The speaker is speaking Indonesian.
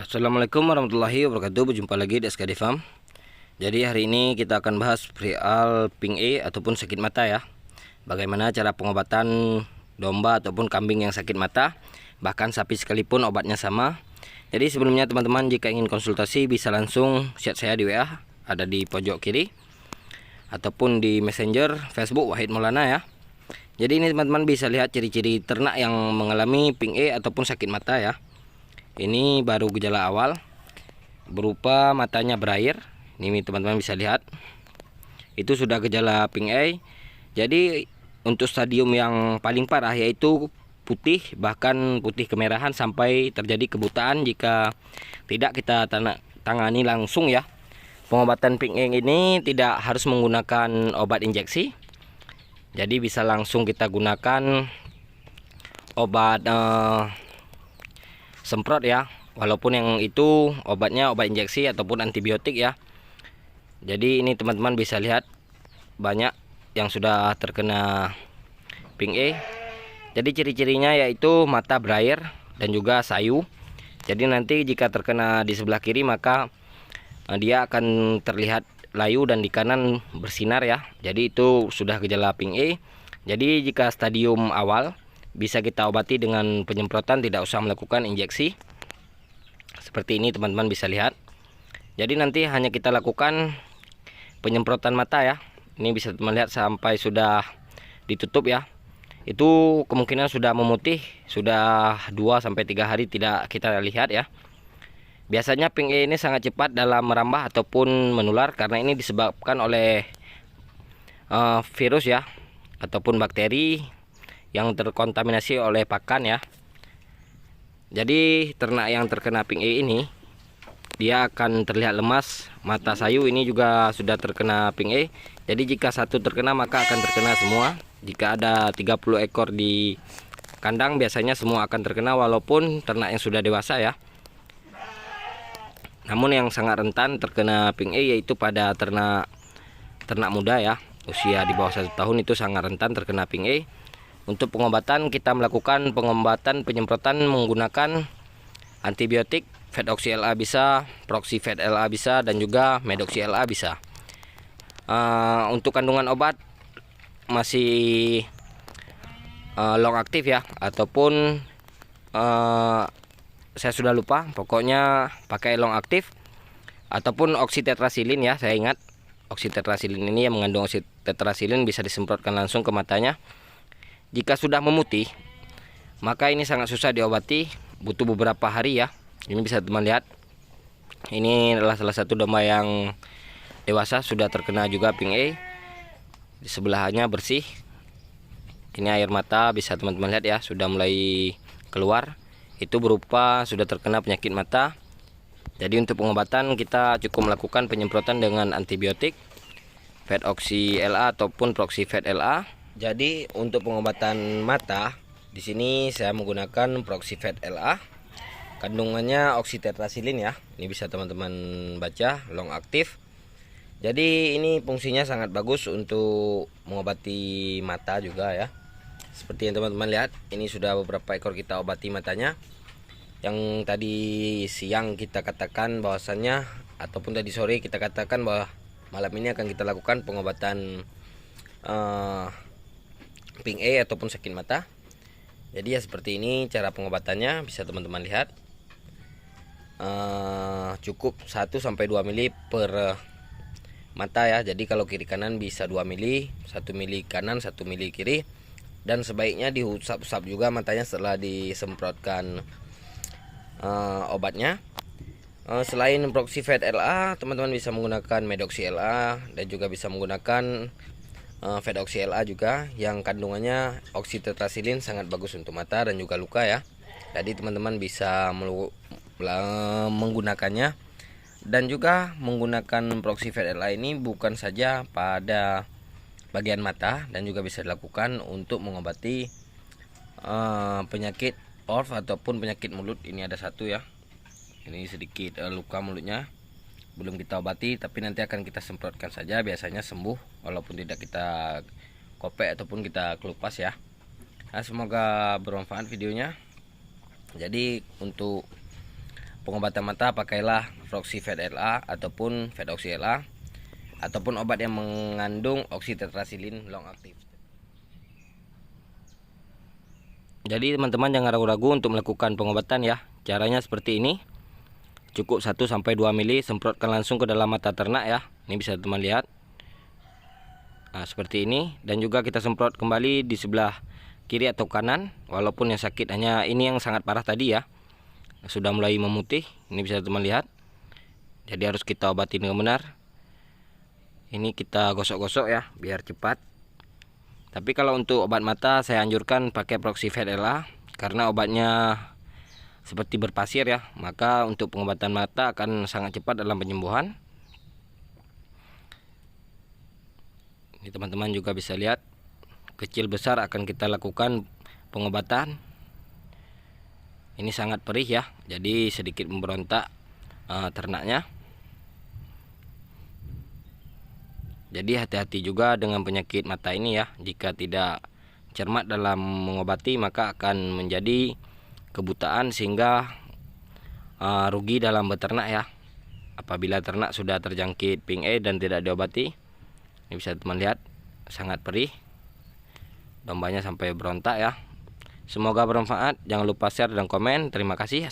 Assalamualaikum warahmatullahi wabarakatuh. Berjumpa lagi di SKD Farm. Jadi hari ini kita akan bahas perihal pink A ataupun sakit mata ya. Bagaimana cara pengobatan domba ataupun kambing yang sakit mata, bahkan sapi sekalipun obatnya sama. Jadi sebelumnya teman-teman, jika ingin konsultasi bisa langsung chat saya di WA, ada di pojok kiri, ataupun di Messenger Facebook Wahid Maulana ya. Jadi ini teman-teman bisa lihat ciri-ciri ternak yang mengalami pink A ataupun sakit mata ya. Ini baru gejala awal berupa matanya berair. Ini teman-teman bisa lihat. Itu sudah gejala pink eye. Jadi untuk stadium yang paling parah yaitu putih, bahkan putih kemerahan sampai terjadi kebutaan jika tidak kita tangani langsung ya. Pengobatan pink eye ini tidak harus menggunakan obat injeksi. Jadi bisa langsung kita gunakan obat semprot ya, walaupun yang itu obatnya obat injeksi ataupun antibiotik ya. Jadi ini teman-teman bisa lihat banyak yang sudah terkena pink eye. Jadi ciri-cirinya yaitu mata berair dan juga sayu. Jadi nanti jika terkena di sebelah kiri maka dia akan terlihat layu dan di kanan bersinar ya. Jadi itu sudah gejala pink eye. Jadi jika stadium awal bisa kita obati dengan penyemprotan, tidak usah melakukan injeksi. Seperti ini teman-teman bisa lihat. Jadi nanti hanya kita lakukan penyemprotan mata ya. Ini bisa teman lihat sampai sudah ditutup ya. Itu kemungkinan sudah memutih, sudah 2-3 hari tidak kita lihat ya. Biasanya pink eye ini sangat cepat dalam merambah ataupun menular karena ini disebabkan oleh virus ya, ataupun bakteri yang terkontaminasi oleh pakan ya. Jadi ternak yang terkena pink eye ini dia akan terlihat lemas, mata sayu. Ini juga sudah terkena pink eye. Jadi jika satu terkena maka akan terkena semua. Jika ada 30 ekor di kandang biasanya semua akan terkena, walaupun ternak yang sudah dewasa ya. Namun yang sangat rentan terkena pink eye yaitu pada ternak muda ya, usia di bawah 1 tahun itu sangat rentan terkena pink eye. Untuk pengobatan kita melakukan pengobatan penyemprotan menggunakan antibiotik, Fedoxy LA bisa, Proxyfed LA bisa, dan juga Medoxy LA bisa. Untuk kandungan obat masih long aktif ya, ataupun saya sudah lupa, pokoknya pakai long aktif ataupun oksitetrasilin ya. Saya ingat oksitetrasilin ini yang mengandung oksitetrasilin bisa disemprotkan langsung ke matanya. Jika sudah memutih maka ini sangat susah diobati, butuh beberapa hari ya. Ini bisa teman lihat, ini adalah salah satu domba yang dewasa sudah terkena juga pink eye. Di sebelahnya bersih. Ini air mata bisa teman-teman lihat ya, sudah mulai keluar. Itu berupa sudah terkena penyakit mata. Jadi untuk pengobatan kita cukup melakukan penyemprotan dengan antibiotik, Fedoxy LA ataupun Proxyfed LA. Jadi untuk pengobatan mata di sini saya menggunakan Proxyfed LA. Kandungannya oksitetrasilin ya. Ini bisa teman-teman baca, long aktif. Jadi ini fungsinya sangat bagus untuk mengobati mata juga ya. Seperti yang teman-teman lihat, ini sudah beberapa ekor kita obati matanya. Yang tadi siang kita katakan bahwasannya, ataupun tadi sore kita katakan bahwa malam ini akan kita lakukan pengobatan pink eye ataupun sakit mata. Jadi ya seperti ini cara pengobatannya, bisa teman-teman lihat. Cukup 1-2 mili per mata ya. Jadi kalau kiri kanan bisa 2 mili, 1 mili kanan, 1 mili kiri. Dan sebaiknya diusap-usap juga matanya setelah disemprotkan obatnya. Selain Proxyfed LA, teman-teman bisa menggunakan Medoxy LA dan juga bisa menggunakan Fedoxy LA juga, yang kandungannya oksitetrasilin sangat bagus untuk mata dan juga luka ya. Jadi teman-teman bisa menggunakannya. Dan juga menggunakan Proxyfed LA ini bukan saja pada bagian mata, dan juga bisa dilakukan untuk mengobati penyakit orf ataupun penyakit mulut. Ini ada satu ya, ini sedikit luka mulutnya, belum kita obati, tapi nanti akan kita semprotkan saja, biasanya sembuh walaupun tidak kita kopek ataupun kita kelupas ya. Nah, semoga bermanfaat videonya. Jadi untuk pengobatan mata pakailah Roxifed LA ataupun Fedoxy LA ataupun obat yang mengandung oksitetrasilin long aktif. Jadi teman-teman jangan ragu-ragu untuk melakukan pengobatan ya. Caranya seperti ini. Cukup 1-2 mili, semprotkan langsung ke dalam mata ternak ya. Ini bisa teman lihat. Nah, seperti ini, dan juga kita semprot kembali di sebelah kiri atau kanan, walaupun yang sakit hanya ini yang sangat parah tadi ya. Sudah mulai memutih, ini bisa teman lihat. Jadi harus kita obati dengan benar. Ini kita gosok-gosok ya, biar cepat. Tapi kalau untuk obat mata saya anjurkan pakai Roxifed LA karena obatnya seperti berpasir ya, maka untuk pengobatan mata akan sangat cepat dalam penyembuhan. Ini teman-teman juga bisa lihat, kecil besar akan kita lakukan pengobatan. Ini sangat perih ya, jadi sedikit memberontak ternaknya. Jadi hati-hati juga dengan penyakit mata ini ya. Jika tidak cermat dalam mengobati maka akan menjadi kebutaan sehingga rugi dalam beternak ya. Apabila ternak sudah terjangkit pink E dan tidak diobati, ini bisa teman lihat sangat perih. Dombanya sampai berontak ya. Semoga bermanfaat. Jangan lupa share dan komen. Terima kasih.